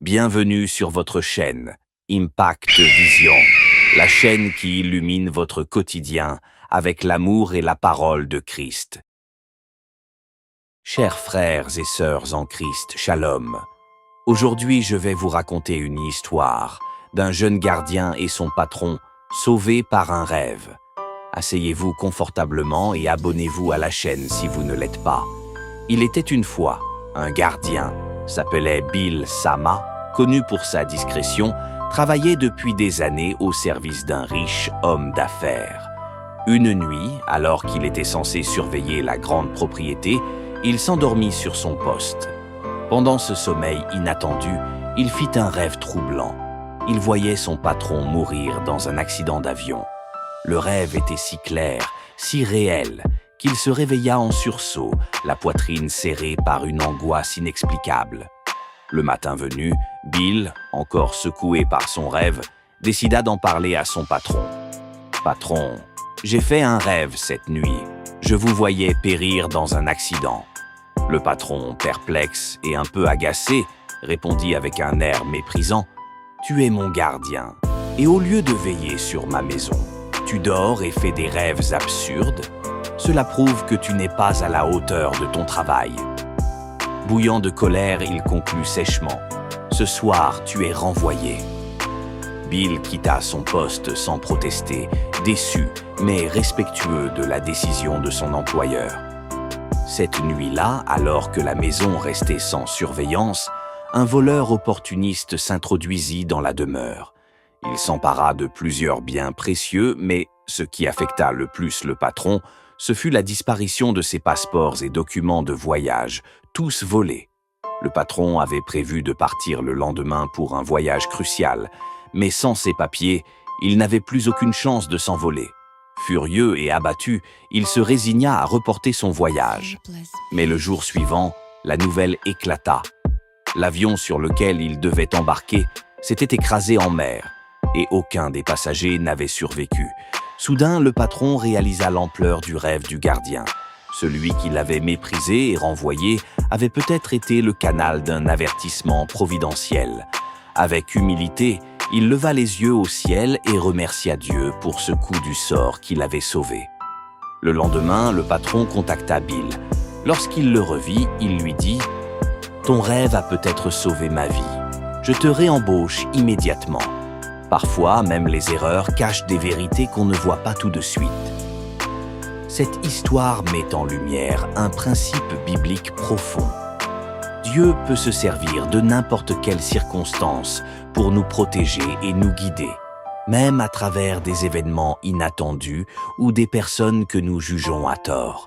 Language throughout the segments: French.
Bienvenue sur votre chaîne Impact Vision, la chaîne qui illumine votre quotidien avec l'amour et la parole de Christ. Chers frères et sœurs en Christ, Shalom. Aujourd'hui, je vais vous raconter une histoire d'un jeune gardien et son patron sauvés par un rêve. Asseyez-vous confortablement et abonnez-vous à la chaîne si vous ne l'êtes pas. Il était une fois un gardien, s'appelait Bill Sama, connu pour sa discrétion, travaillait depuis des années au service d'un riche homme d'affaires. Une nuit, alors qu'il était censé surveiller la grande propriété, il s'endormit sur son poste. Pendant ce sommeil inattendu, il fit un rêve troublant. Il voyait son patron mourir dans un accident d'avion. Le rêve était si clair, si réel, qu'il se réveilla en sursaut, la poitrine serrée par une angoisse inexplicable. Le matin venu, Bill, encore secoué par son rêve, décida d'en parler à son patron. « Patron, j'ai fait un rêve cette nuit. Je vous voyais périr dans un accident. » Le patron, perplexe et un peu agacé, répondit avec un air méprisant. « Tu es mon gardien, et au lieu de veiller sur ma maison, tu dors et fais des rêves absurdes. Cela prouve que tu n'es pas à la hauteur de ton travail. » Bouillant de colère, il conclut sèchement. « Ce soir, tu es renvoyé. » Bill quitta son poste sans protester, déçu, mais respectueux de la décision de son employeur. Cette nuit-là, alors que la maison restait sans surveillance, un voleur opportuniste s'introduisit dans la demeure. Il s'empara de plusieurs biens précieux, mais ce qui affecta le plus le patron, ce fut la disparition de ses passeports et documents de voyage, tous volés. Le patron avait prévu de partir le lendemain pour un voyage crucial, mais sans ces papiers, il n'avait plus aucune chance de s'envoler. Furieux et abattu, il se résigna à reporter son voyage. Mais le jour suivant, la nouvelle éclata. L'avion sur lequel il devait embarquer s'était écrasé en mer, et aucun des passagers n'avait survécu. Soudain, le patron réalisa l'ampleur du rêve du gardien. Celui qui l'avait méprisé et renvoyé avait peut-être été le canal d'un avertissement providentiel. Avec humilité, il leva les yeux au ciel et remercia Dieu pour ce coup du sort qui l'avait sauvé. Le lendemain, le patron contacta Bill. Lorsqu'il le revit, il lui dit « Ton rêve a peut-être sauvé ma vie. Je te réembauche immédiatement. » Parfois, même les erreurs cachent des vérités qu'on ne voit pas tout de suite. Cette histoire met en lumière un principe biblique profond. Dieu peut se servir de n'importe quelle circonstance pour nous protéger et nous guider, même à travers des événements inattendus ou des personnes que nous jugeons à tort.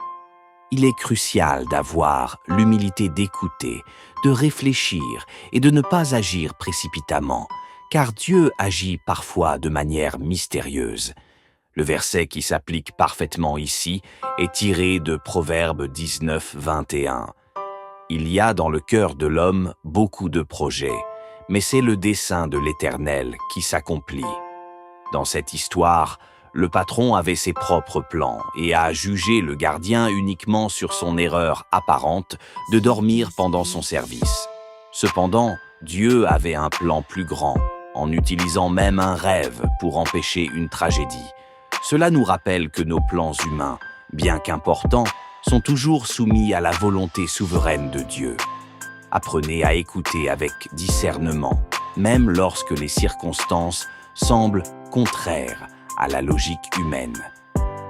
Il est crucial d'avoir l'humilité d'écouter, de réfléchir et de ne pas agir précipitamment, car Dieu agit parfois de manière mystérieuse. Le verset qui s'applique parfaitement ici est tiré de Proverbe 19, 21. Il y a dans le cœur de l'homme beaucoup de projets, mais c'est le dessein de l'Éternel qui s'accomplit. Dans cette histoire, le patron avait ses propres plans et a jugé le gardien uniquement sur son erreur apparente de dormir pendant son service. Cependant, Dieu avait un plan plus grand, en utilisant même un rêve pour empêcher une tragédie. Cela nous rappelle que nos plans humains, bien qu'importants, sont toujours soumis à la volonté souveraine de Dieu. Apprenez à écouter avec discernement, même lorsque les circonstances semblent contraires à la logique humaine.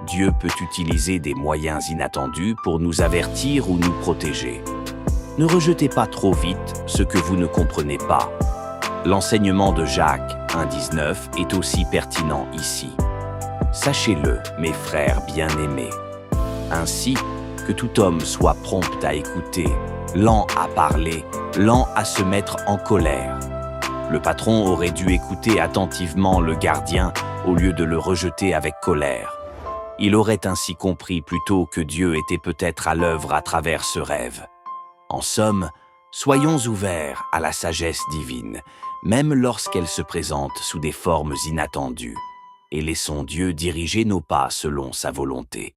Dieu peut utiliser des moyens inattendus pour nous avertir ou nous protéger. Ne rejetez pas trop vite ce que vous ne comprenez pas. L'enseignement de Jacques 1,19 est aussi pertinent ici. Sachez-le, mes frères bien-aimés, ainsi que tout homme soit prompt à écouter, lent à parler, lent à se mettre en colère. Le patron aurait dû écouter attentivement le gardien au lieu de le rejeter avec colère. Il aurait ainsi compris plutôt que Dieu était peut-être à l'œuvre à travers ce rêve. En somme, soyons ouverts à la sagesse divine, même lorsqu'elle se présente sous des formes inattendues, et laissons Dieu diriger nos pas selon sa volonté.